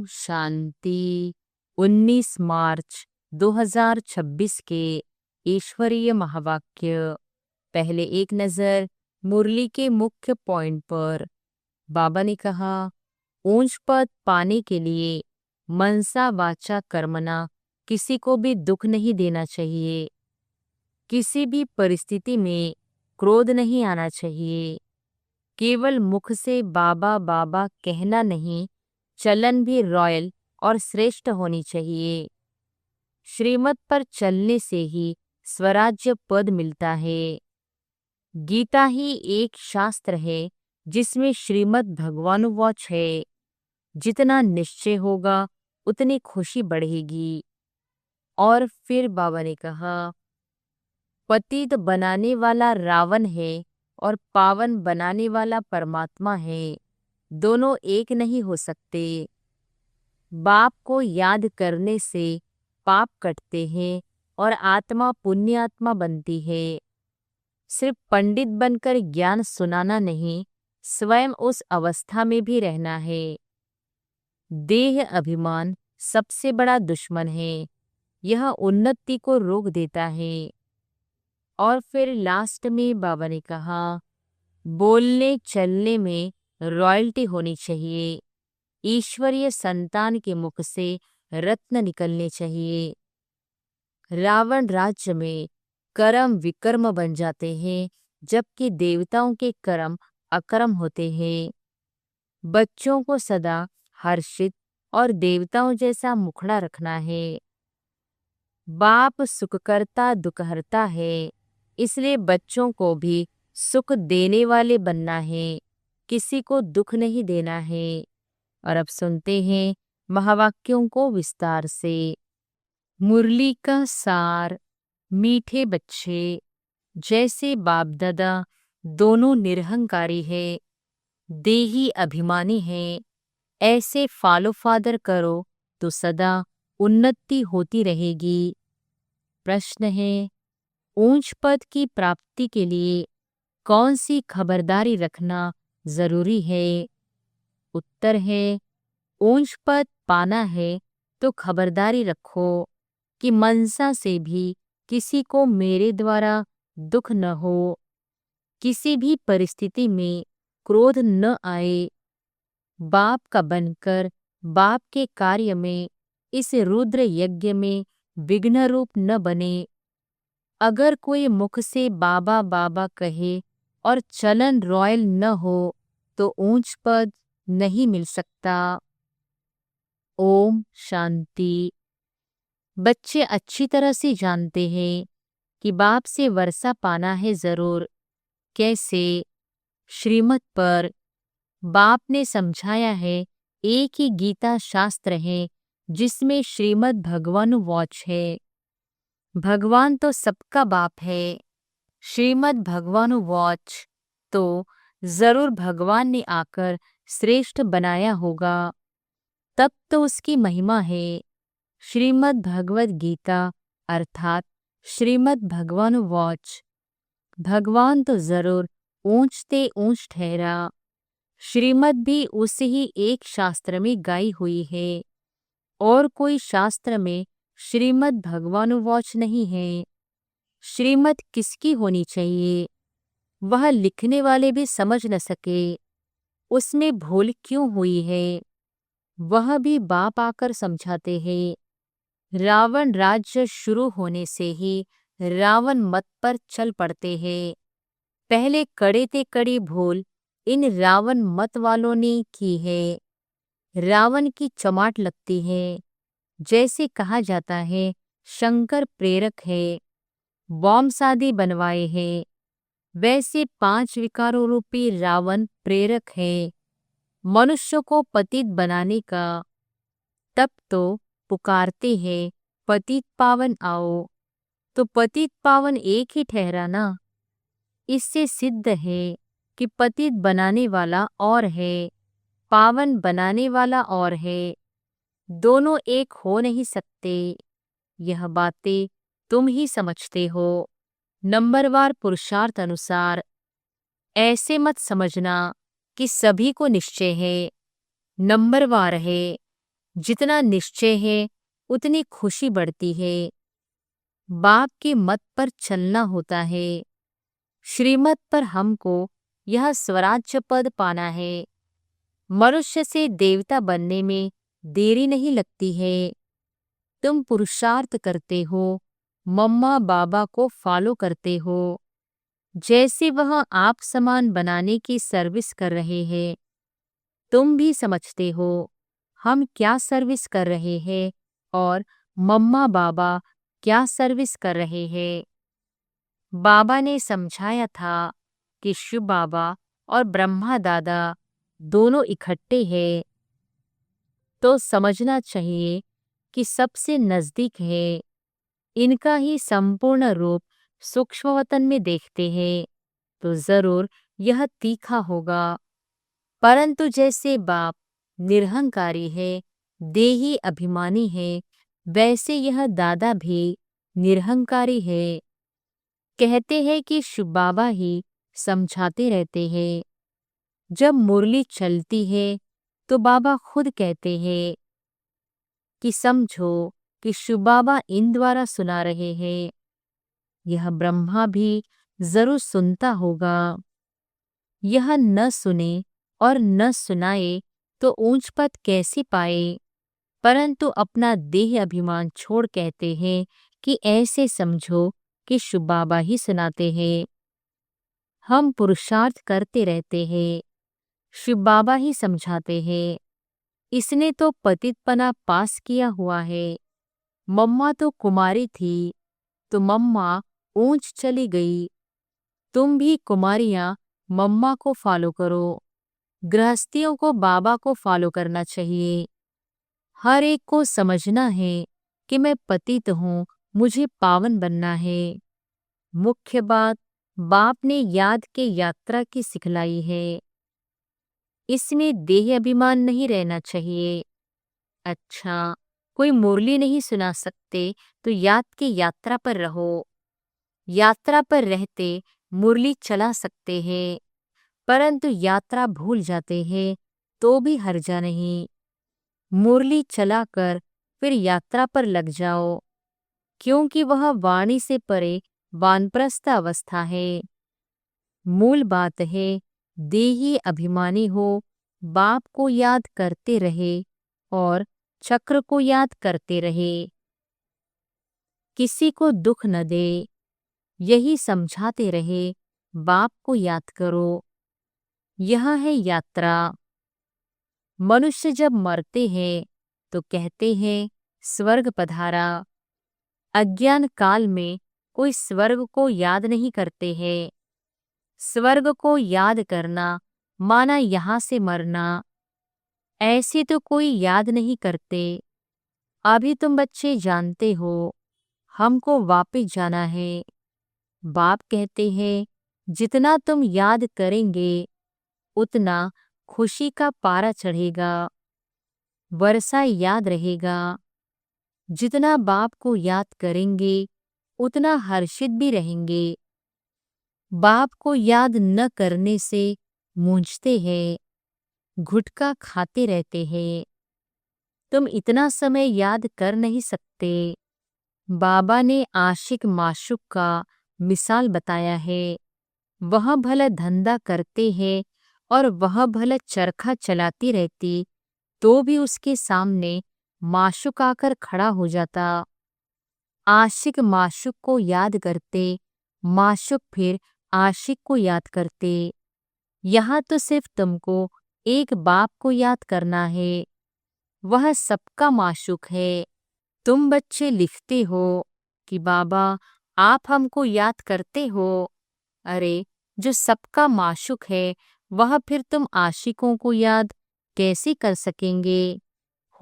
शांति। 19 मार्च 2026 के ईश्वरीय महावाक्य। पहले एक नजर मुरली के मुख्य पॉइंट पर। बाबा ने कहा, ऊंच पद पाने के लिए मनसा वाचा कर्मना किसी को भी दुख नहीं देना चाहिए। किसी भी परिस्थिति में क्रोध नहीं आना चाहिए। केवल मुख से बाबा बाबा कहना नहीं, चलन भी रॉयल और श्रेष्ठ होनी चाहिए। श्रीमत पर चलने से ही स्वराज्य पद मिलता है। गीता ही एक शास्त्र है जिसमें श्रीमद् भगवानुवाच है। जितना निश्चय होगा उतनी खुशी बढ़ेगी। और फिर बाबा ने कहा, पतित बनाने वाला रावण है और पावन बनाने वाला परमात्मा है। दोनों एक नहीं हो सकते। बाप को याद करने से पाप कटते हैं और आत्मा पुण्यात्मा बनती है। सिर्फ पंडित बनकर ज्ञान सुनाना नहीं, स्वयं उस अवस्था में भी रहना है। देह अभिमान सबसे बड़ा दुश्मन है। यह उन्नति को रोक देता है। और फिर लास्ट में बाबा ने कहा, बोलने चलने में रॉयल्टी होनी चाहिए। ईश्वरीय संतान के मुख से रत्न निकलने चाहिए। रावण राज्य में कर्म विकर्म बन जाते हैं, जबकि देवताओं के कर्म अकर्म होते हैं। बच्चों को सदा हर्षित और देवताओं जैसा मुखड़ा रखना है। बाप सुख करता दुख हरता है, इसलिए बच्चों को भी सुख देने वाले बनना है, किसी को दुख नहीं देना है। और अब सुनते हैं महावाक्यों को विस्तार से। मुरली का सार। मीठे बच्चे, जैसे बाप दादा दोनों निरहंकारी है, देही अभिमानी है, ऐसे फॉलो फादर करो तो सदा उन्नति होती रहेगी। प्रश्न है, ऊंच पद की प्राप्ति के लिए कौन सी खबरदारी रखना जरूरी है? उत्तर है, ऊंच पद पाना है तो खबरदारी रखो कि मनसा से भी किसी को मेरे द्वारा दुख न हो। किसी भी परिस्थिति में क्रोध न आए। बाप का बनकर बाप के कार्य में, इस रुद्र यज्ञ में विघ्न रूप न बने। अगर कोई मुख से बाबा बाबा कहे और चलन रॉयल न हो तो ऊंच पद नहीं मिल सकता। ओम शांति। बच्चे अच्छी तरह से जानते हैं कि बाप से वर्षा पाना है जरूर। कैसे? श्रीमत पर। बाप ने समझाया है, एक ही गीता शास्त्र है जिसमें श्रीमद् भगवानुवाच है। भगवान तो सबका बाप है। श्रीमद् भगवानुवाच तो जरूर भगवान ने आकर श्रेष्ठ बनाया होगा, तब तो उसकी महिमा है। श्रीमद् भगवद गीता अर्थात श्रीमद् भगवानुवाच। भगवान तो जरूर ऊंचते ऊंच ठहरा। श्रीमद् भी उस ही एक शास्त्र में गाई हुई है, और कोई शास्त्र में श्रीमद् भगवानुवाच नहीं है। श्रीमद् किसकी होनी चाहिए? वह लिखने वाले भी समझ न सके, उसमें भूल क्यों हुई है, वह भी बाप आकर समझाते हैं। रावण राज्य शुरू होने से ही रावण मत पर चल पड़ते हैं। पहले कड़े ते कड़ी भूल इन रावण मत वालों ने की है। रावण की चमाट लगती है। जैसे कहा जाता है, शंकर प्रेरक है, बॉम्ब शादी बनवाए हैं, वैसे 5 विकारों रूपी रावण प्रेरक है मनुष्य को पतित बनाने का। तब तो पुकारते हैं, पतित पावन आओ। तो पतित पावन एक ही ठहरा ना। इससे सिद्ध है कि पतित बनाने वाला और है, पावन बनाने वाला और है। दोनों एक हो नहीं सकते। यह बातें तुम ही समझते हो। नंबरवार पुरुषार्थ अनुसार। ऐसे मत समझना कि सभी को निश्चय है, नंबरवार है। जितना निश्चय है उतनी खुशी बढ़ती है। बाप के मत पर चलना होता है। श्रीमत पर हमको यह स्वराज्य पद पाना है। मनुष्य से देवता बनने में देरी नहीं लगती है। तुम पुरुषार्थ करते हो, मम्मा बाबा को फॉलो करते हो, जैसे वह आप समान बनाने की सर्विस कर रहे हैं। तुम भी समझते हो हम क्या सर्विस कर रहे हैं और मम्मा बाबा क्या सर्विस कर रहे हैं। बाबा ने समझाया था कि शिव बाबा और ब्रह्मा दादा दोनों इकट्ठे हैं, तो समझना चाहिए कि सबसे नजदीक है। इनका ही संपूर्ण रूप सूक्ष्मवतन में देखते हैं तो जरूर यह तीखा होगा। परंतु जैसे बाप निरहंकारी है, देही अभिमानी है, वैसे यह दादा भी निरहंकारी है। कहते हैं कि शिव बाबा ही समझाते रहते हैं। जब मुरली चलती है तो बाबा खुद कहते हैं कि समझो कि शिव बाबा इन द्वारा सुना रहे हैं। यह ब्रह्मा भी जरूर सुनता होगा। यह न सुने और न सुनाए तो ऊंच पद कैसे पाए। परंतु अपना देह अभिमान छोड़ कहते हैं कि ऐसे समझो कि शिव बाबा ही सुनाते हैं। हम पुरुषार्थ करते रहते हैं, शिव बाबा ही समझाते हैं। इसने तो पतितपना पास किया हुआ है। मम्मा तो कुमारी थी तो मम्मा ऊंच चली गई। तुम भी कुमारियां मम्मा को फॉलो करो। गृहस्थियों को बाबा को फॉलो करना चाहिए। हर एक को समझना है कि मैं पतित हूँ, मुझे पावन बनना है। मुख्य बात बाप ने याद के यात्रा की सिखलाई है। इसमें देह अभिमान नहीं रहना चाहिए। अच्छा, कोई मुरली नहीं सुना सकते तो याद की यात्रा पर रहो। यात्रा पर रहते मुरली चला सकते हैं, परंतु यात्रा भूल जाते हैं तो भी हर्जा नहीं। मुरली चलाकर फिर यात्रा पर लग जाओ, क्योंकि वह वाणी से परे वानप्रस्थ अवस्था है। मूल बात है देही अभिमानी हो, बाप को याद करते रहे और चक्र को याद करते रहे। किसी को दुख न दे, यही समझाते रहे। बाप को याद करो। यह है यात्रा। मनुष्य जब मरते हैं तो कहते हैं स्वर्ग पधारा। अज्ञान काल में कोई स्वर्ग को याद नहीं करते हैं। स्वर्ग को याद करना माना यहाँ से मरना। ऐसे तो कोई याद नहीं करते। अभी तुम बच्चे जानते हो हमको वापस जाना है। बाप कहते हैं जितना तुम याद करेंगे उतना खुशी का पारा चढ़ेगा, वर्षा याद रहेगा। जितना बाप को याद करेंगे उतना हर्षित भी रहेंगे। बाप को याद न करने से मूंझते हैं, गुटखा खाते रहते हैं। तुम इतना समय याद कर नहीं सकते। बाबा ने आशिक माशूक का मिसाल बताया है। वह भला धंधा करते हैं और वह भला चरखा चलाती रहती तो भी उसके सामने माशूक आकर खड़ा हो जाता। आशिक माशूक को याद करते, माशूक फिर आशिक को याद करते। यहाँ तो सिर्फ तुमको एक बाप को याद करना है, वह सबका माशूक है। तुम बच्चे लिखते हो कि बाबा आप हमको याद करते हो। अरे, जो सबका माशूक है वह फिर तुम आशिकों को याद कैसे कर सकेंगे?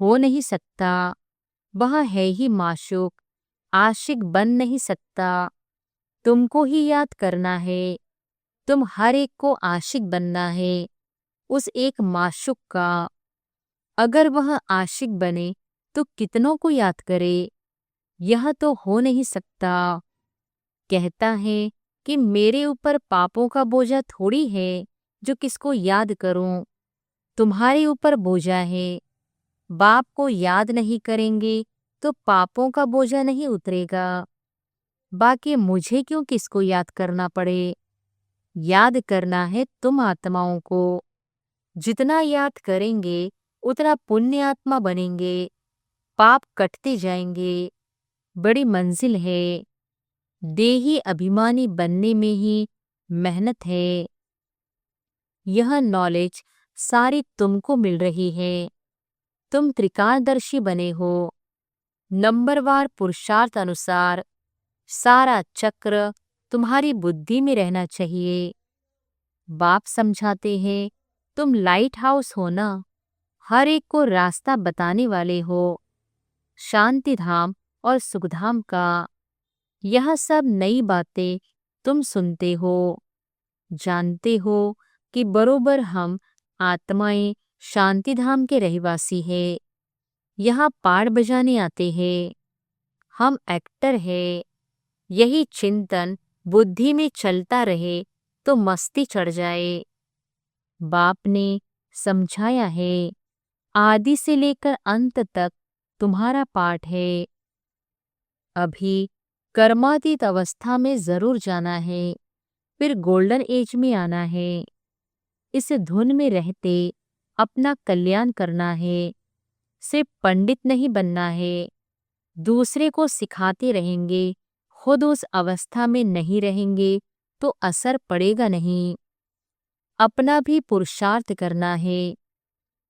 हो नहीं सकता। वह है ही माशूक, आशिक बन नहीं सकता। तुमको ही याद करना है। तुम हर एक को आशिक बनना है उस एक माशूक का। अगर वह आशिक बने तो कितनों को याद करे? यह तो हो नहीं सकता। कहता है कि मेरे ऊपर पापों का बोझा थोड़ी है जो किसको याद करूं। तुम्हारे ऊपर बोझा है। बाप को याद नहीं करेंगे तो पापों का बोझा नहीं उतरेगा। बाकी मुझे क्यों किसको याद करना पड़े। याद करना है तुम आत्माओं को। जितना याद करेंगे उतना पुण्य आत्मा बनेंगे। पाप कटते जाएंगे। बड़ी मंजिल है। देही अभिमानी बनने में ही मेहनत है। यह नॉलेज सारी तुमको मिल रही है। तुम त्रिकालदर्शी बने हो। नंबरवार पुरुषार्थ अनुसार सारा चक्र तुम्हारी बुद्धि में रहना चाहिए। बाप समझाते हैं तुम लाइट हाउस हो ना, हर एक को रास्ता बताने वाले हो। शांति धाम और सुखधाम का यह सब नई बातें तुम सुनते हो। जानते हो कि बरोबर हम आत्माएं शांति धाम के रहवासी हैं। यहाँ पाड़ बजाने आते हैं। हम एक्टर हैं। यही चिंतन बुद्धि में चलता रहे तो मस्ती चढ़ जाए। बाप ने समझाया है आदि से लेकर अंत तक तुम्हारा पाठ है। अभी कर्मातीत अवस्था में जरूर जाना है, फिर गोल्डन एज में आना है। इस धुन में रहते अपना कल्याण करना है। सिर्फ पंडित नहीं बनना है। दूसरे को सिखाते रहेंगे, खुद उस अवस्था में नहीं रहेंगे तो असर पड़ेगा नहीं। अपना भी पुरुषार्थ करना है।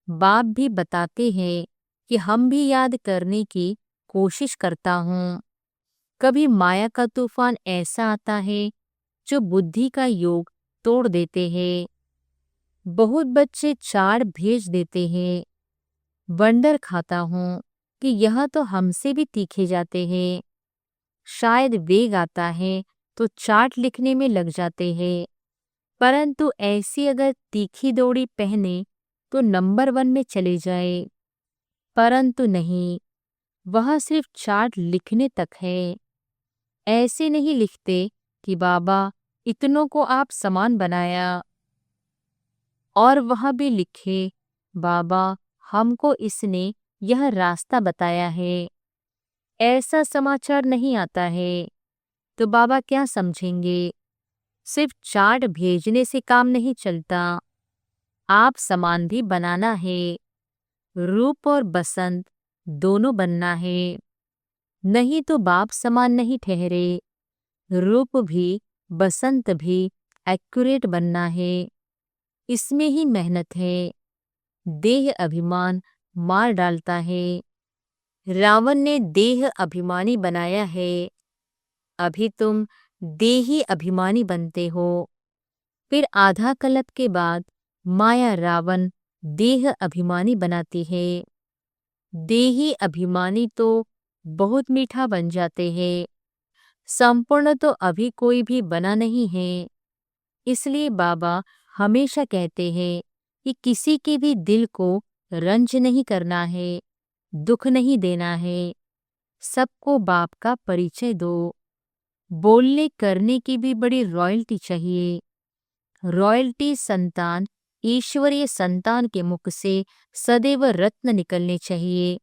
बाप भी बताते हैं कि हम भी याद करने की कोशिश करता हूँ। कभी माया का तूफान ऐसा आता है जो बुद्धि का योग तोड़ देते हैं। बहुत बच्चे चाड़ भेज देते हैं। वंडर खाता हूँ कि यह तो हमसे भी तीखे जाते हैं। शायद वेग आता है तो चार्ट लिखने में लग जाते हैं, परंतु ऐसी अगर तीखी दौड़ी पहने तो नंबर 1 में चले जाए। परंतु नहीं, वह सिर्फ चार्ट लिखने तक है। ऐसे नहीं लिखते कि बाबा इतनों को आप समान बनाया, और वह भी लिखे बाबा हमको इसने यह रास्ता बताया है। ऐसा समाचार नहीं आता है तो बाबा क्या समझेंगे। सिर्फ चार्ट भेजने से काम नहीं चलता। आप समान भी बनाना है। रूप और बसंत दोनों बनना है। नहीं तो बाप समान नहीं ठहरे। रूप भी बसंत भी एक्यूरेट बनना है। इसमें ही मेहनत है। देह अभिमान मार डालता है। रावण ने देह अभिमानी बनाया है। अभी तुम देही अभिमानी बनते हो। फिर आधा कल्प के बाद माया रावण देह अभिमानी बनाती है। देही अभिमानी तो बहुत मीठा बन जाते हैं। संपूर्ण तो अभी कोई भी बना नहीं है। इसलिए बाबा हमेशा कहते हैं कि किसी के भी दिल को रंज नहीं करना है, दुख नहीं देना है। सबको बाप का परिचय दो। बोलने करने की भी बड़ी रॉयल्टी चाहिए। रॉयल्टी संतान ईश्वरीय संतान के मुख से सदैव रत्न निकलने चाहिए।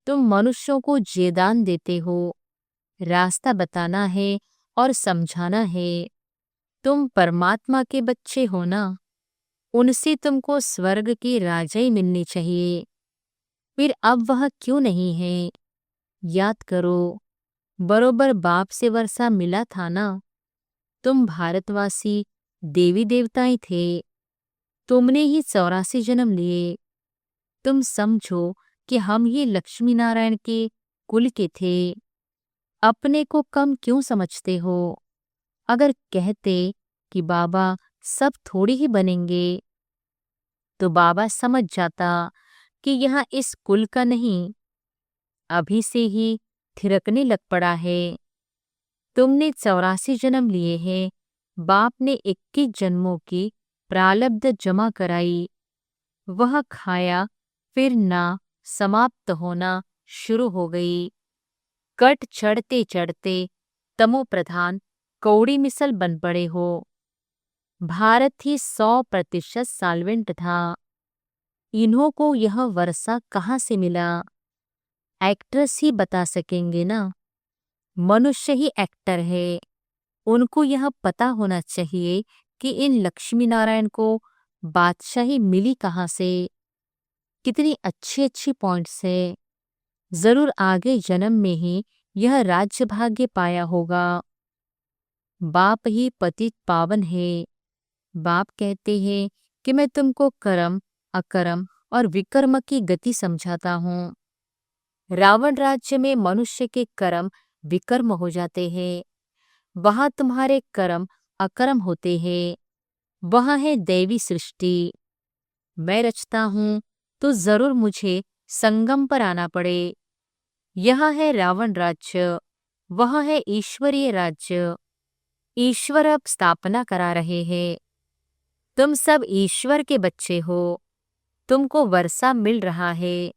तुम मनुष्यों को जेदान देते हो। रास्ता बताना है और समझाना है। तुम परमात्मा के बच्चे हो ना, उनसे तुमको स्वर्ग की राजाई मिलनी चाहिए। फिर अब वह क्यों नहीं है। याद करो, बरोबर बाप से वर्षा मिला था ना। तुम भारतवासी देवी देवताएं थे। तुमने ही 84 जन्म लिए। तुम समझो कि हम ही लक्ष्मी नारायण के कुल के थे। अपने को कम क्यों समझते हो। अगर कहते कि बाबा सब थोड़ी ही बनेंगे तो बाबा समझ जाता कि यहाँ इस कुल का नहीं, अभी से ही थिरकने लग पड़ा है। तुमने 84 जन्म लिए हैं। बाप ने 21 जन्मों की प्रारब्ध जमा कराई। वह खाया, फिर ना समाप्त होना शुरू हो गई। कट चढ़ते चढ़ते तमो प्रधान कौड़ी मिसल बन पड़े हो। भारत ही 100% साल्वेंट था। इन्हों को यह वर्षा कहाँ से मिला? एक्ट्रेस ही बता सकेंगे ना, मनुष्य ही एक्टर है। उनको यह पता होना चाहिए कि इन लक्ष्मी नारायण को बादशाही मिली कहाँ से। कितनी अच्छी अच्छी पॉइंट्स है। जरूर आगे जन्म में ही यह राज्य भाग्य पाया होगा। बाप ही पतित पावन है। बाप कहते हैं कि मैं तुमको कर्म, अकर्म और विकर्म की गति समझाता हूँ। रावण राज्य में मनुष्य के कर्म विकर्म हो जाते हैं। वहां तुम्हारे कर्म अकर्म होते हैं। वहां है दैवी सृष्टि। मैं रचता हूँ तो जरूर मुझे संगम पर आना पड़े। यह है रावण राज्य, वह है ईश्वरीय राज्य। ईश्वर अब स्थापना करा रहे हैं। तुम सब ईश्वर के बच्चे हो। तुमको वर्षा मिल रहा है।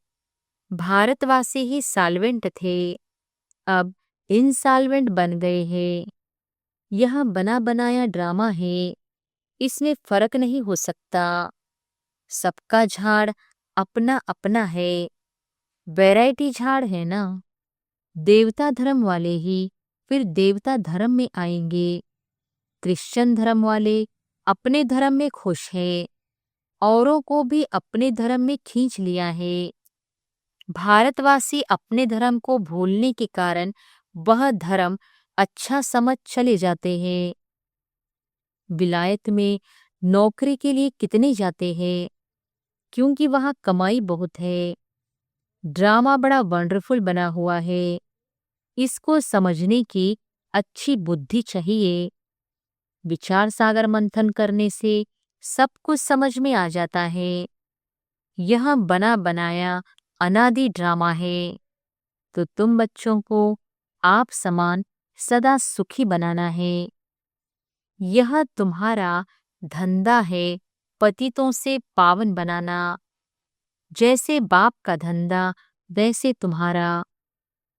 भारतवासी ही साल्वेंट थे, अब इंसाल्वेंट बन गए हैं। यह बना बनाया ड्रामा है, इसमें फर्क नहीं हो सकता। सबका झाड़ अपना अपना है। वैरायटी झाड़ है ना। देवता धर्म वाले ही फिर देवता धर्म में आएंगे। क्रिश्चियन धर्म वाले अपने धर्म में खुश हैं, औरों को भी अपने धर्म में खींच लिया है। भारतवासी अपने धर्म को भूलने के कारण वह धर्म अच्छा समझ चले जाते हैं। विलायत में नौकरी के लिए कितने जाते हैं? क्योंकि वहां कमाई बहुत है। ड्रामा बड़ा वंडरफुल बना हुआ है। इसको समझने की अच्छी बुद्धि चाहिए। विचार सागर मंथन करने से सब कुछ समझ में आ जाता है। यह बना बनाया अनादि ड्रामा है। तो तुम बच्चों को आप समान सदा सुखी बनाना है। यह तुम्हारा धंधा है, पतितों से पावन बनाना। जैसे बाप का धंधा वैसे तुम्हारा।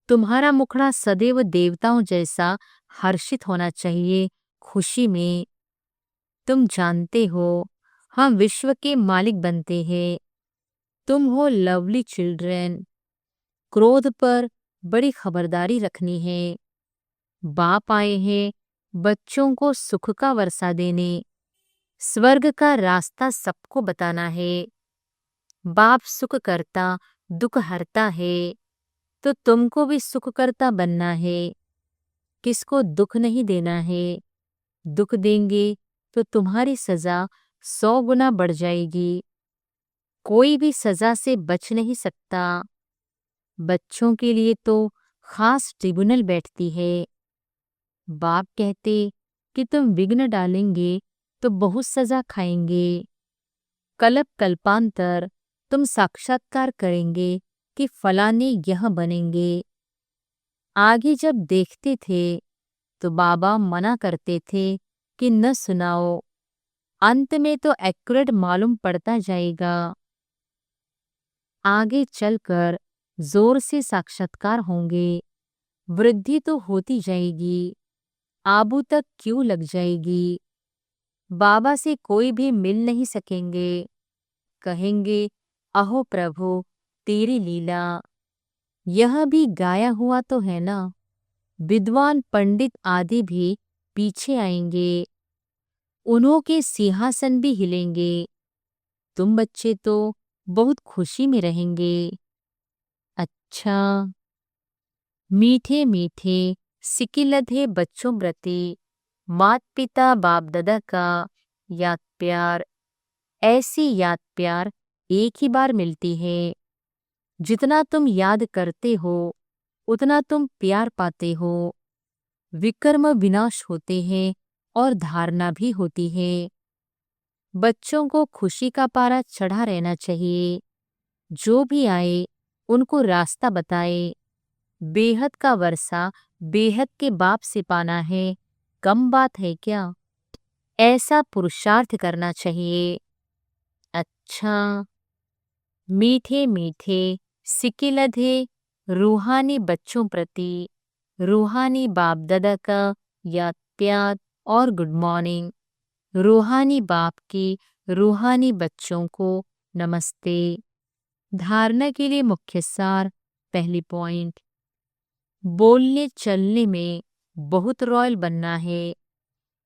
तुम्हारा मुखड़ा सदैव देवताओं जैसा हर्षित होना चाहिए, खुशी में। तुम जानते हो हम विश्व के मालिक बनते हैं। तुम हो लवली चिल्ड्रन। क्रोध पर बड़ी खबरदारी रखनी है। बाप आए हैं बच्चों को सुख का वर्षा देने। स्वर्ग का रास्ता सबको बताना है। बाप सुख करता दुख हरता है, तो तुमको भी सुख करता बनना है। किसको दुख नहीं देना है। दुख देंगे तो तुम्हारी सजा 100 गुना बढ़ जाएगी। कोई भी सजा से बच नहीं सकता। बच्चों के लिए तो खास ट्रिब्यूनल बैठती है। बाप कहते कि तुम विघ्न डालेंगे तो बहुत सजा खाएंगे। कल्प कल्पांतर तुम साक्षात्कार करेंगे कि फलाने यह बनेंगे। आगे जब देखते थे तो बाबा मना करते थे कि न सुनाओ। अंत में तो एक्यूरेट मालूम पड़ता जाएगा। आगे चलकर जोर से साक्षात्कार होंगे। वृद्धि तो होती जाएगी, आबू तक क्यों लग जाएगी। बाबा से कोई भी मिल नहीं सकेंगे। कहेंगे अहो प्रभु तेरी लीला। यह भी गाया हुआ तो है ना। विद्वान पंडित आदि भी पीछे आएंगे। उन्हों के सिंहासन भी हिलेंगे। तुम बच्चे तो बहुत खुशी में रहेंगे। अच्छा, मीठे मीठे सिकिलधे बच्चों प्रति मात पिता बाप दादा का याद प्यार। ऐसी याद प्यार एक ही बार मिलती है। जितना तुम याद करते हो उतना तुम प्यार पाते हो। विकर्म विनाश होते हैं और धारणा भी होती है। बच्चों को खुशी का पारा चढ़ा रहना चाहिए। जो भी आए उनको रास्ता बताए। बेहद का वर्षा बेहद के बाप से पाना है, कम बात है क्या? ऐसा पुरुषार्थ करना चाहिए। अच्छा, मीठे मीठे सिकिलधे रूहानी बच्चों प्रति रूहानी बाप दादा का याद प्यार और गुड मॉर्निंग। रूहानी बाप की रूहानी बच्चों को नमस्ते। धारणा के लिए मुख्य सार। पहली पॉइंट, बोलने चलने में बहुत रॉयल बनना है।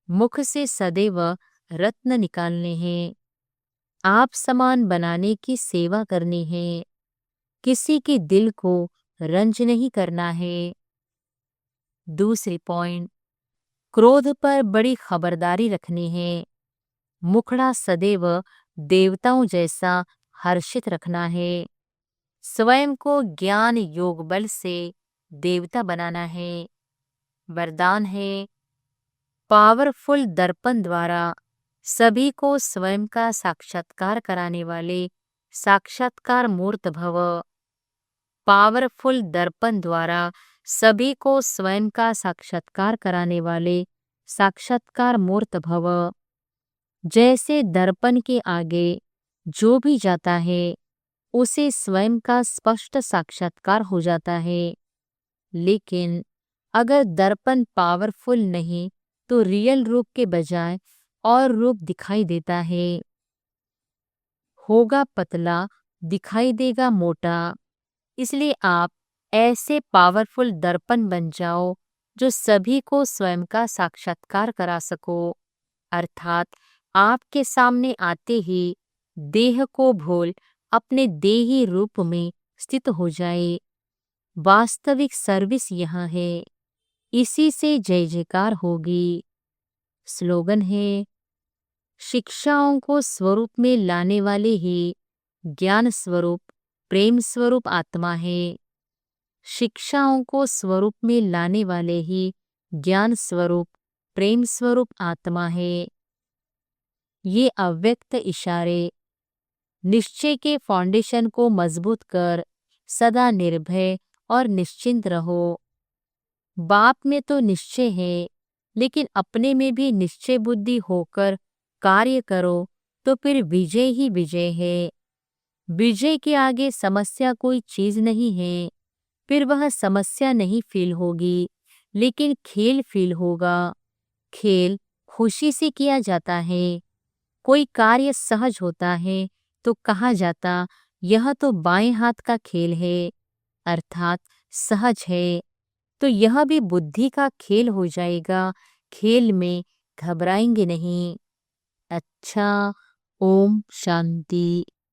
मुख से सदैव रत्न निकालने हैं। आप समान बनाने की सेवा करनी है। किसी के दिल को रंज नहीं करना है। दूसरी पॉइंट, क्रोध पर बड़ी खबरदारी रखनी है। मुखड़ा सदैव देवताओं जैसा हर्षित रखना है। स्वयं को ज्ञान योग बल से देवता बनाना है। वरदान है, पावरफुल दर्पण द्वारा सभी को स्वयं का साक्षात्कार कराने वाले साक्षात्कार मूर्त भव। पावरफुल दर्पण द्वारा सभी को स्वयं का साक्षात्कार कराने वाले साक्षात्कार मूर्त भव। जैसे दर्पण के आगे जो भी जाता है उसे स्वयं का स्पष्ट साक्षात्कार हो जाता है। लेकिन अगर दर्पण पावरफुल नहीं तो रियल रूप के बजाय और रूप दिखाई देता है। होगा पतला, दिखाई देगा मोटा। इसलिए आप ऐसे पावरफुल दर्पण बन जाओ जो सभी को स्वयं का साक्षात्कार करा सको। अर्थात आपके सामने आते ही देह को भूल अपने देही रूप में स्थित हो जाए। वास्तविक सर्विस यहाँ है। इसी से जय जयकार होगी। स्लोगन है, शिक्षाओं को स्वरूप में लाने वाले ही ज्ञान स्वरूप प्रेम स्वरूप आत्मा है। शिक्षाओं को स्वरूप में लाने वाले ही ज्ञान स्वरूप प्रेम स्वरूप आत्मा है। ये अव्यक्त इशारे निश्चय के फाउंडेशन को मजबूत कर सदा निर्भय और निश्चिंत रहो। बाप में तो निश्चय है, लेकिन अपने में भी निश्चय बुद्धि होकर कार्य करो तो फिर विजय ही विजय है। विजय के आगे समस्या कोई चीज नहीं है। फिर वह समस्या नहीं फील होगी, लेकिन खेल फील होगा। खेल खुशी से किया जाता है। कोई कार्य सहज होता है तो कहा जाता यह तो बाएं हाथ का खेल है, अर्थात सहज है। तो यह भी बुद्धि का खेल हो जाएगा। खेल में घबराएंगे नहीं। अच्छा, ओम शांति।